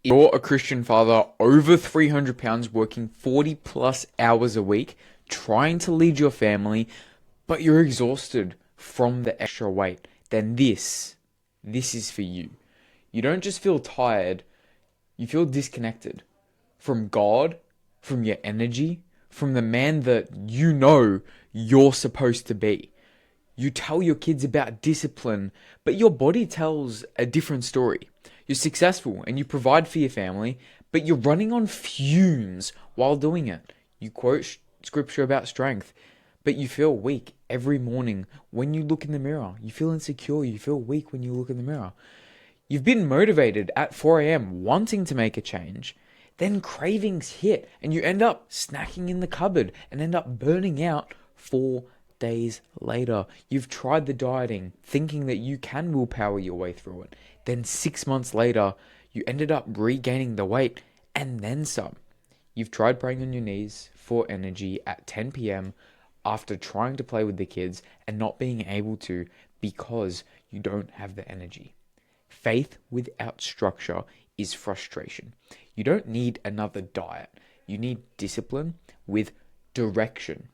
You're a Christian father over 300 pounds working 40 plus hours a week trying to lead your family, but you're exhausted from the extra weight, then this is for you. You don't just feel tired, you feel disconnected from God, from your energy, from the man that you know you're supposed to be. You tell your kids about discipline, but your body tells a different story. You're successful and you provide for your family, but you're running on fumes while doing it. You quote scripture about strength, but you feel weak every morning when you look in the mirror. You feel insecure, you feel weak when you look in the mirror. You've been motivated at 4 a.m. wanting to make a change, then cravings hit and you end up snacking in the cupboard and end up burning out 4 days later. You've tried the dieting, thinking that you can willpower your way through it. Then 6 months later, you ended up regaining the weight and then some. You've tried praying on your knees for energy at 10 p.m. after trying to play with the kids and not being able to because you don't have the energy. Faith without structure is frustration. You don't need another diet. You need discipline with direction.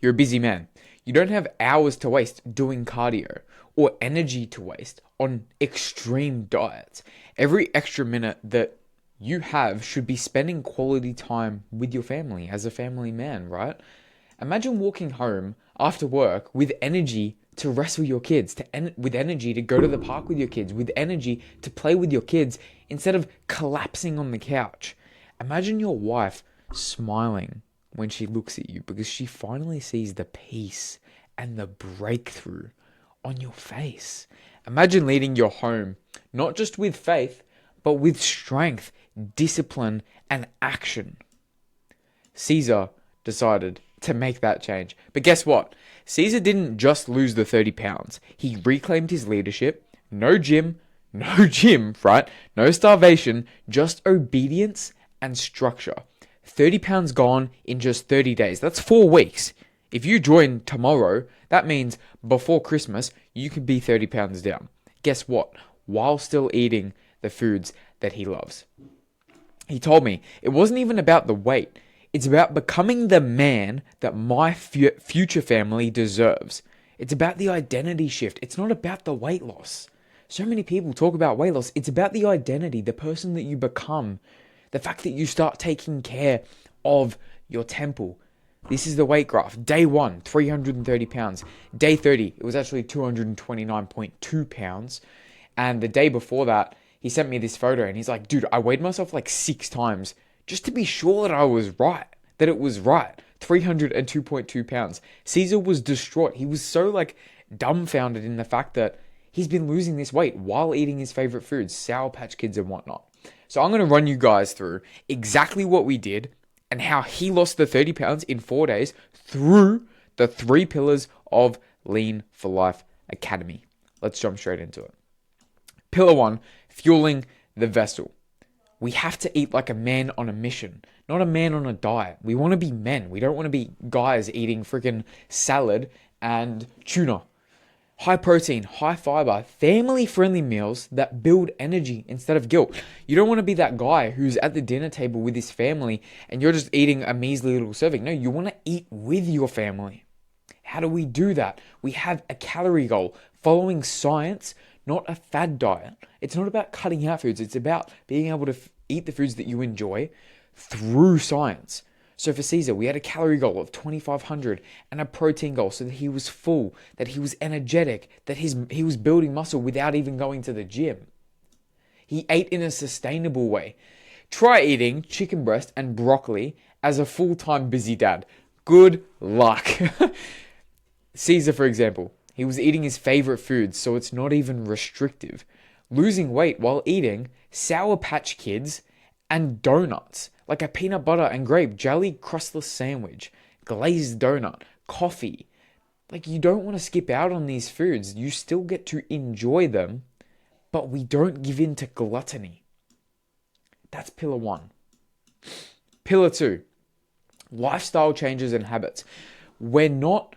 You're a busy man. You don't have hours to waste doing cardio or energy to waste on extreme diets. Every extra minute that you have should be spending quality time with your family as a family man, right? Imagine walking home after work with energy to wrestle your kids, with energy to go to the park with your kids, with energy to play with your kids instead of collapsing on the couch. Imagine your wife smiling when she looks at you because she finally sees the peace and the breakthrough on your face. Imagine leading your home not just with faith, but with strength, discipline, and action. Caesar decided to make that change. But guess what? Caesar didn't just lose the 30 pounds. He reclaimed his leadership. No gym, right? No starvation, just obedience and structure. 30 pounds gone in just 30 days. That's 4 weeks. If you join tomorrow, that means before Christmas, you could be 30 pounds down. Guess what? While still eating the foods that he loves. He told me it wasn't even about the weight. It's about becoming the man that my future family deserves. It's about the identity shift. It's not about the weight loss. So many people talk about weight loss. It's about the identity, the person that you become, the fact that you start taking care of your temple. This is the weight graph. Day 1, 330 pounds. Day 30, it was actually 229.2 pounds. And the day before that, he sent me this photo and he's like, dude, I weighed myself like 6 times just to be sure that I was right, that it was right. 302.2 pounds. Caesar was distraught. He was so dumbfounded in the fact that he's been losing this weight while eating his favorite foods, Sour Patch Kids and whatnot. So I'm going to run you guys through exactly what we did and how he lost the 30 pounds in 4 days through the 3 pillars of Lean4Life Academy. Let's jump straight into it. Pillar 1, fueling the vessel. We have to eat like a man on a mission, not a man on a diet. We want to be men. We don't want to be guys eating freaking salad and tuna. High protein, high fiber, family-friendly meals that build energy instead of guilt. You don't want to be that guy who's at the dinner table with his family and you're just eating a measly little serving. No, you want to eat with your family. How do we do that? We have a calorie goal, following science, not a fad diet. It's not about cutting out foods. It's about being able to eat the foods that you enjoy through science. So for Caesar, we had a calorie goal of 2,500 and a protein goal so that he was full, that he was energetic, that he was building muscle without even going to the gym. He ate in a sustainable way. Try eating chicken breast and broccoli as a full-time busy dad. Good luck. Caesar, for example, he was eating his favorite foods, so it's not even restrictive. Losing weight while eating Sour Patch Kids and donuts, like a peanut butter and grape jelly crustless sandwich, glazed donut, coffee. You don't want to skip out on these foods. You still get to enjoy them, but we don't give in to gluttony. That's pillar 1. Pillar 2, lifestyle changes and habits. We're not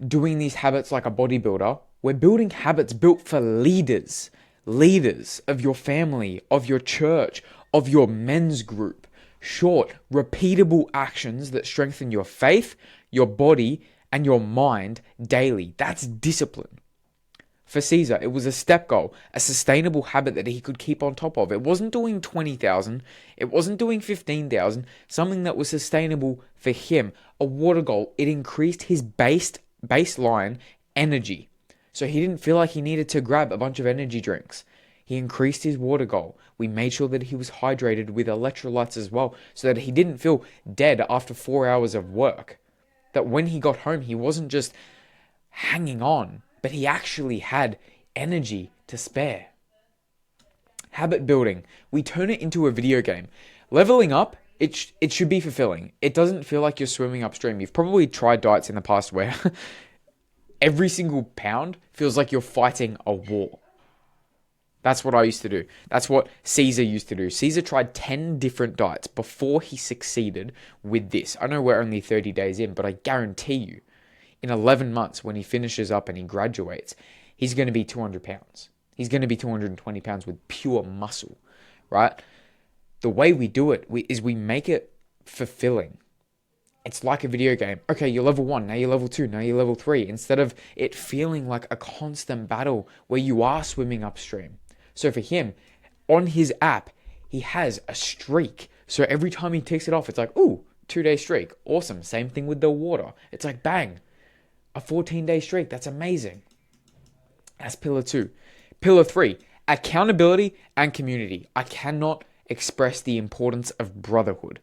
doing these habits like a bodybuilder. We're building habits built for leaders. leaders of your family, of your church, of your men's group. Short, repeatable actions that strengthen your faith, your body, and your mind daily. That's discipline. For Caesar, it was a step goal, a sustainable habit that he could keep on top of. It wasn't doing 20,000, it wasn't doing 15,000, something that was sustainable for him. A water goal, it increased his baseline energy. So he didn't feel like he needed to grab a bunch of energy drinks. He increased his water goal. We made sure that he was hydrated with electrolytes as well, so that he didn't feel dead after 4 hours of work. That when he got home, he wasn't just hanging on, but he actually had energy to spare. Habit building. We turn it into a video game. Leveling up, it should be fulfilling. It doesn't feel like you're swimming upstream. You've probably tried diets in the past where every single pound feels like you're fighting a war. That's what I used to do. That's what Caesar used to do. Caesar tried 10 different diets before he succeeded with this. I know we're only 30 days in, but I guarantee you, in 11 months, when he finishes up and he graduates, he's going to be 200 pounds. He's going to be 220 pounds with pure muscle, right? The way we do it is we make it fulfilling. It's like a video game. Okay, you're level 1, now you're level 2, now you're level 3. Instead of it feeling like a constant battle where you are swimming upstream. So for him, on his app, he has a streak. So every time he takes it off, it's like, ooh, 2-day streak. Awesome. Same thing with the water. It's like, bang, a 14-day streak. That's amazing. That's pillar 2. Pillar 3, accountability and community. I cannot express the importance of brotherhood.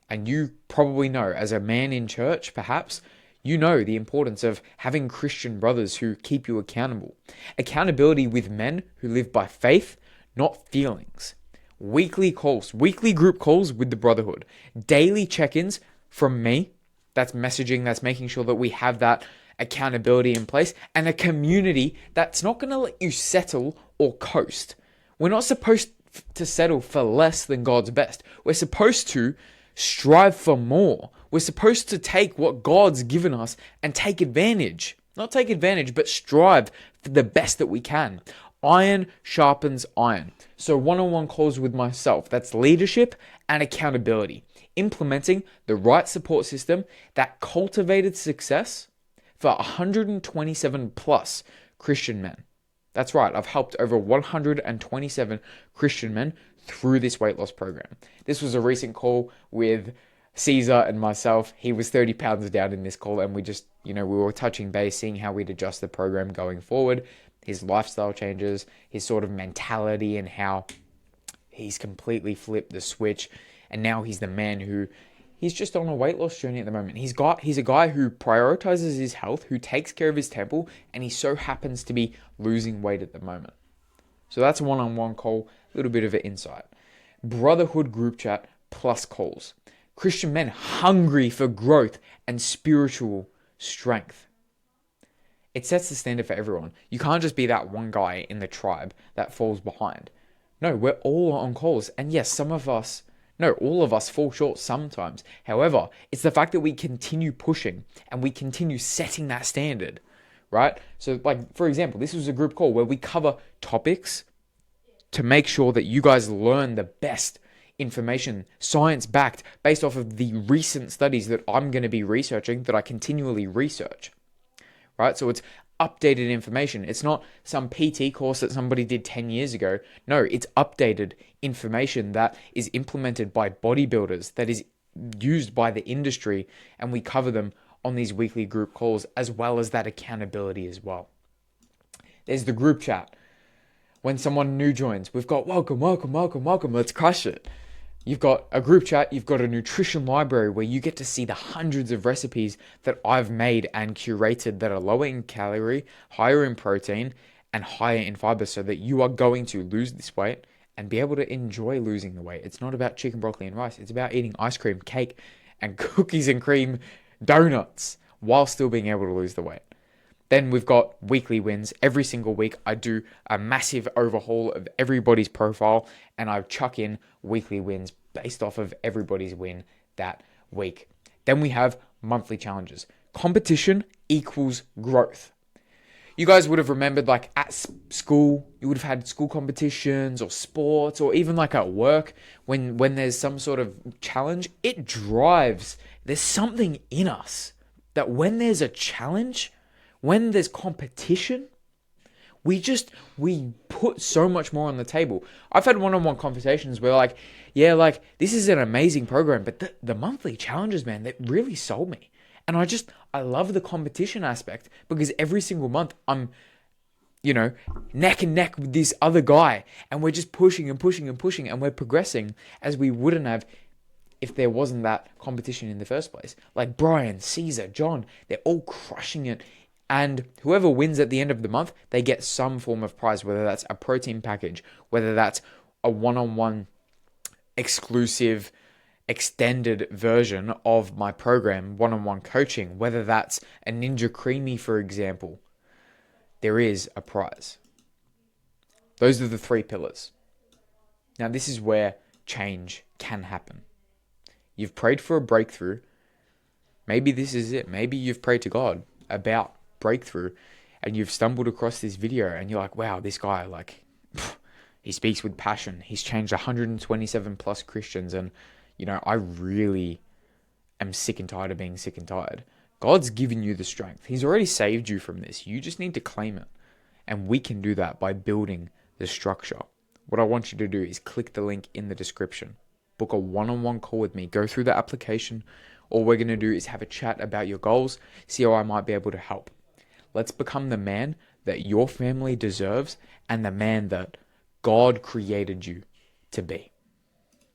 And you probably know, as a man in church, perhaps, you know the importance of having Christian brothers who keep you accountable. Accountability with men who live by faith, not feelings. Weekly calls, weekly group calls with the brotherhood. Daily check-ins from me. That's messaging, that's making sure that we have that accountability in place. And a community that's not going to let you settle or coast. We're not supposed to settle for less than God's best. We're supposed to strive for more. We're supposed to take what God's given us and take advantage. Not take advantage, but strive for the best that we can. Iron sharpens iron. So one-on-one calls with myself. That's leadership and accountability. Implementing the right support system that cultivated success for 127 plus Christian men. That's right. I've helped over 127 Christian men through this weight loss program. This was a recent call with Caesar and myself. He was 30 pounds down in this call, and we just, we were touching base, seeing how we'd adjust the program going forward, his lifestyle changes, his sort of mentality, and how he's completely flipped the switch. And now he's the man who, he's just on a weight loss journey at the moment. He's a guy who prioritizes his health, who takes care of his temple, and he so happens to be losing weight at the moment. So that's a one-on-one call, a little bit of an insight. Brotherhood group chat plus calls. Christian men hungry for growth and spiritual strength. It sets the standard for everyone. You can't just be that one guy in the tribe that falls behind. No, we're all on calls. And yes, all of us fall short sometimes. However, it's the fact that we continue pushing and we continue setting that standard, right? So like, for example, this was a group call where we cover topics to make sure that you guys learn the best information, science-backed, based off of the recent studies that I'm going to be researching, that I continually research, right? So it's updated information. It's not some PT course that somebody did 10 years ago. No, it's updated information that is implemented by bodybuilders, that is used by the industry, and we cover them on these weekly group calls, as well as that accountability as well. There's the group chat. When someone new joins, we've got welcome, let's crush it. You've got a group chat, you've got a nutrition library where you get to see the hundreds of recipes that I've made and curated that are lower in calorie, higher in protein, and higher in fiber, so that you are going to lose this weight and be able to enjoy losing the weight. It's not about chicken, broccoli, and rice. It's about eating ice cream, cake, and cookies and cream donuts while still being able to lose the weight. Then we've got weekly wins. Every single week, I do a massive overhaul of everybody's profile, and I chuck in weekly wins based off of everybody's win that week. Then we have monthly challenges. Competition equals growth. You guys would have remembered like at school, you would have had school competitions or sports, or even like at work when there's some sort of challenge, it drives. There's something in us that when there's a challenge, when there's competition, we put so much more on the table. I've had one-on-one conversations where like, yeah, like this is an amazing program, but the monthly challenges, man, that really sold me. And I love the competition aspect because every single month I'm, neck and neck with this other guy, and we're just pushing and pushing and pushing, and we're progressing as we wouldn't have if there wasn't that competition in the first place. Like Brian, Caesar, John, they're all crushing it. And whoever wins at the end of the month, they get some form of prize, whether that's a protein package, whether that's a one-on-one exclusive extended version of my program, one-on-one coaching, whether that's a Ninja Creamy, for example. There is a prize. Those are the 3 pillars. Now, this is where change can happen. You've prayed for a breakthrough. Maybe this is it. Maybe you've prayed to God about breakthrough and you've stumbled across this video and you're like, wow, this guy, like, he speaks with passion. He's changed 127 plus Christians, and I really am sick and tired of being sick and tired. God's given you the strength. He's already saved you from this. You just need to claim it. And we can do that by building the structure. What I want you to do is click the link in the description. Book a one-on-one call with me. Go through the application. All we're going to do is have a chat about your goals, see how I might be able to help. Let's become the man that your family deserves and the man that God created you to be.